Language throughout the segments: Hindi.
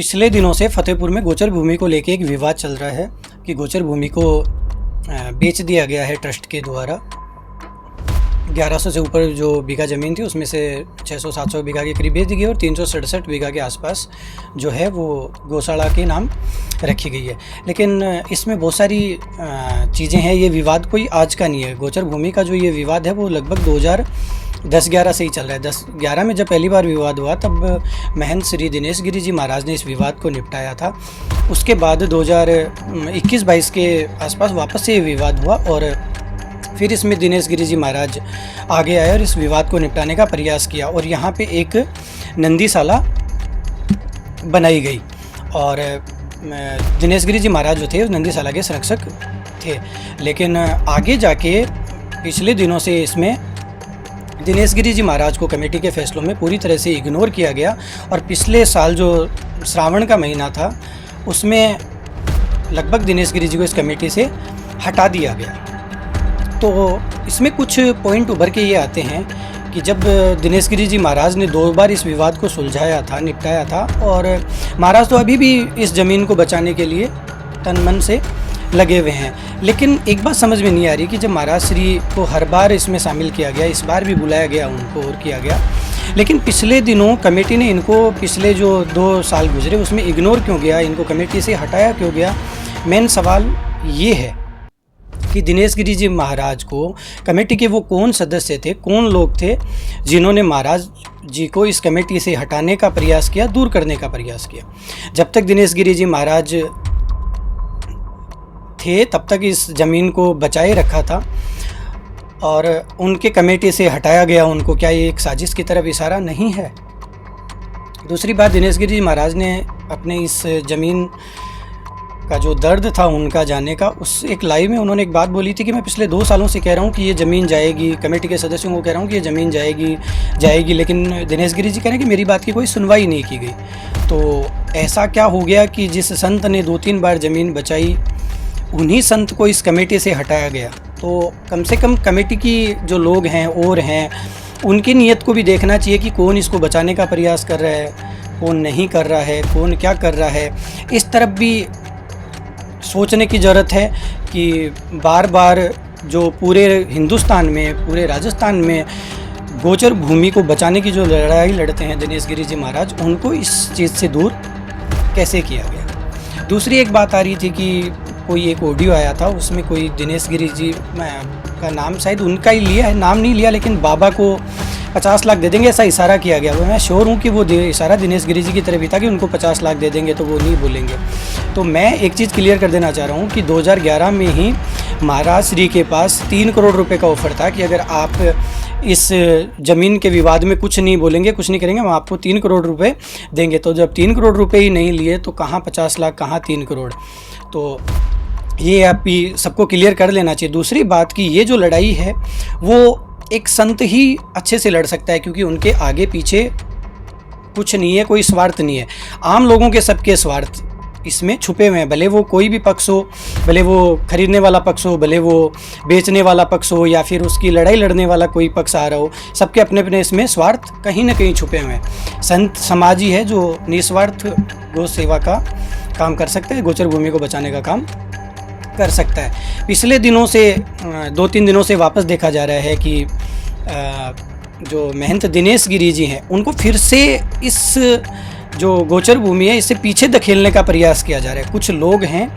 पिछले दिनों से फतेहपुर में गोचर भूमि को लेके एक विवाद चल रहा है कि गोचर भूमि को बेच दिया गया है ट्रस्ट के द्वारा। 1100 से ऊपर जो बीघा ज़मीन थी उसमें से 600-700 बीघा के करीब बेच दी गई और 367 बीघा के आसपास जो है वो गौशाला के नाम रखी गई है। लेकिन इसमें बहुत सारी चीज़ें हैं। ये विवाद कोई आज का नहीं है। गोचर भूमि का जो ये विवाद है वो लगभग 2010-11 से ही चल रहा है। 10-11 में जब पहली बार विवाद हुआ तब महंत श्री दिनेश गिरी जी महाराज ने इस विवाद को निपटाया था। उसके बाद 2021-22 के आसपास वापस से ये विवाद हुआ और फिर इसमें दिनेश गिरी जी महाराज आगे आए और इस विवाद को निपटाने का प्रयास किया और यहाँ पे एक नंदीशाला बनाई गई और दिनेश गिरी जी महाराज जो थे उस नंदीशाला के संरक्षक थे। लेकिन आगे जाके पिछले दिनों से इसमें दिनेश गिरी जी महाराज को कमेटी के फैसलों में पूरी तरह से इग्नोर किया गया और पिछले साल जो श्रावण का महीना था उसमें लगभग दिनेश गिरी जी को इस कमेटी से हटा दिया गया। तो इसमें कुछ पॉइंट उभर के ये आते हैं कि जब दिनेश गिरी जी महाराज ने 2 बार इस विवाद को सुलझाया था, निपटाया था और महाराज तो अभी भी इस ज़मीन को बचाने के लिए तन मन से लगे हुए हैं। लेकिन एक बात समझ में नहीं आ रही कि जब महाराज श्री को हर बार इसमें शामिल किया गया, इस बार भी बुलाया गया उनको और किया गया, लेकिन पिछले दिनों कमेटी ने इनको पिछले जो 2 साल गुजरे उसमें इग्नोर क्यों गया, इनको कमेटी से हटाया क्यों गया। मेन सवाल ये है कि दिनेश गिरी जी महाराज को कमेटी के वो कौन सदस्य थे, कौन लोग थे जिन्होंने महाराज जी को इस कमेटी से हटाने का प्रयास किया, दूर करने का प्रयास किया। जब तक दिनेश गिरी जी महाराज थे तब तक इस ज़मीन को बचाए रखा था और उनके कमेटी से हटाया गया उनको। क्या ये एक साजिश की तरफ इशारा नहीं है? दूसरी बात, दिनेश गिरी जी महाराज ने अपने इस ज़मीन का जो दर्द था उनका जाने का, उस एक लाइव में उन्होंने एक बात बोली थी कि मैं पिछले 2 सालों से कह रहा हूँ कि ये ज़मीन जाएगी, कमेटी के सदस्यों को कह रहा हूँ कि ये ज़मीन जाएगी, लेकिन दिनेश गिरी जी कह रहे हैं कि मेरी बात की कोई सुनवाई नहीं की गई। तो ऐसा क्या हो गया कि जिस संत ने 2-3 बार ज़मीन बचाई उन्हीं संत को इस कमेटी से हटाया गया? तो कम से कम कमेटी की जो लोग हैं और हैं उनकी नीयत को भी देखना चाहिए कि कौन इसको बचाने का प्रयास कर रहा है, कौन नहीं कर रहा है, कौन क्या कर रहा है। इस तरफ भी सोचने की ज़रूरत है कि बार बार जो पूरे हिंदुस्तान में, पूरे राजस्थान में गोचर भूमि को बचाने की जो लड़ाई लड़ते हैं दिनेश गिरी जी महाराज, उनको इस चीज़ से दूर कैसे किया गया। दूसरी एक बात आ रही थी कि कोई एक ऑडियो आया था, उसमें कोई दिनेश गिरी जी का नाम शायद उनका ही लिया है, नाम नहीं लिया, लेकिन बाबा को 50 लाख दे देंगे ऐसा इशारा किया गया। वो मैं श्योर हूँ कि वो इशारा दिनेश गिरी जी की तरफ ही था कि उनको 50 लाख दे देंगे तो वो नहीं बोलेंगे। तो मैं एक चीज़ क्लियर कर देना चाह रहा हूँ कि 2011 में ही महाराज श्री के पास 3 करोड़ रुपए का ऑफर था कि अगर आप इस ज़मीन के विवाद में कुछ नहीं बोलेंगे, कुछ नहीं करेंगे, हम आपको 3 करोड़ रुपए देंगे। तो जब 3 करोड़ रुपए ही नहीं लिए तो कहाँ 50 लाख, कहाँ 3 करोड़। तो ये आप भी सबको क्लियर कर लेना चाहिए। दूसरी बात कि ये जो लड़ाई है वो एक संत ही अच्छे से लड़ सकता है क्योंकि उनके आगे पीछे कुछ नहीं है, कोई स्वार्थ नहीं है। आम लोगों के सबके स्वार्थ इसमें छुपे हुए हैं, भले वो कोई भी पक्ष हो, भले वो खरीदने वाला पक्ष हो, भले वो बेचने वाला पक्ष हो या फिर उसकी लड़ाई लड़ने वाला कोई पक्ष आ रहा हो, सबके अपने अपने इसमें स्वार्थ कहीं ना कहीं छुपे हुए हैं। संत समाज ही है जो निस्वार्थ गौ सेवा का काम कर सकता है, गोचर भूमि को बचाने का काम कर सकता है। पिछले दिनों से 2-3 दिनों से वापस देखा जा रहा है कि जो महंत दिनेश गिरी जी हैं उनको फिर से इस जो गोचर भूमि है इससे पीछे धकेलने का प्रयास किया जा रहा है। कुछ लोग हैं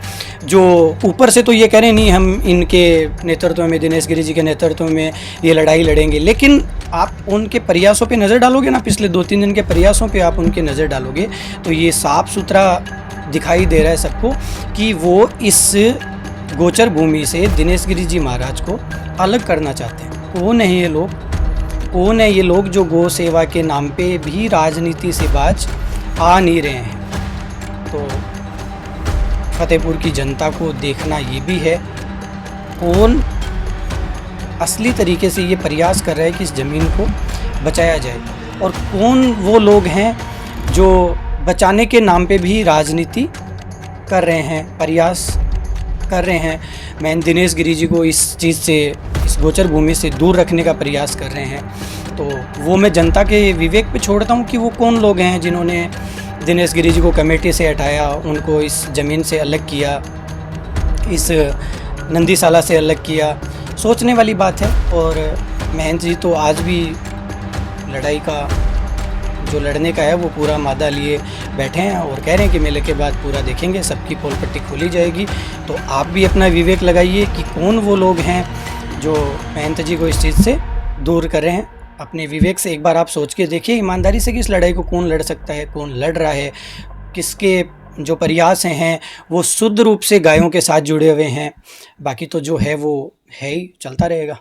जो ऊपर से तो ये कह रहे नहीं हम इनके नेतृत्व में, दिनेश गिरी जी के नेतृत्व में ये लड़ाई लड़ेंगे, लेकिन आप उनके प्रयासों पे नज़र डालोगे ना, पिछले 2-3 दिन के प्रयासों पे आप उनके नज़र डालोगे तो ये साफ सुथरा दिखाई दे रहा है सबको कि वो इस गोचर भूमि से दिनेश गिरी जी महाराज को अलग करना चाहते हैं। कौन है ये लोग? कौन है ये लोग जो गौ सेवा के नाम पे भी राजनीति से बाज आ नहीं रहे हैं? तो फतेहपुर की जनता को देखना ये भी है कौन असली तरीके से ये प्रयास कर रहा है कि इस ज़मीन को बचाया जाए और कौन वो लोग हैं जो बचाने के नाम पे भी राजनीति कर रहे हैं, प्रयास कर रहे हैं। मैं दिनेश गिरी जी को इस चीज़ से, इस गोचर भूमि से दूर रखने का प्रयास कर रहे हैं। तो वो मैं जनता के विवेक पे छोड़ता हूँ कि वो कौन लोग हैं जिन्होंने दिनेश गिरी जी को कमेटी से हटाया, उनको इस ज़मीन से अलग किया, इस नंदीसाला से अलग किया, सोचने वाली बात है। और महंत जी तो आज भी लड़ाई का जो लड़ने का है वो पूरा मादा लिए बैठे हैं और कह रहे हैं कि मेले के बाद पूरा देखेंगे, सबकी पोल पट्टी खोली जाएगी। तो आप भी अपना विवेक लगाइए कि कौन वो लोग हैं जो महंत जी को इस चीज़ से दूर कर रहे हैं। अपने विवेक से एक बार आप सोच के देखिए ईमानदारी से कि इस लड़ाई को कौन लड़ सकता है, कौन लड़ रहा है, किसके जो प्रयास हैं वो शुद्ध रूप से गायों के साथ जुड़े हुए हैं। बाकी तो जो है वो है ही, चलता रहेगा।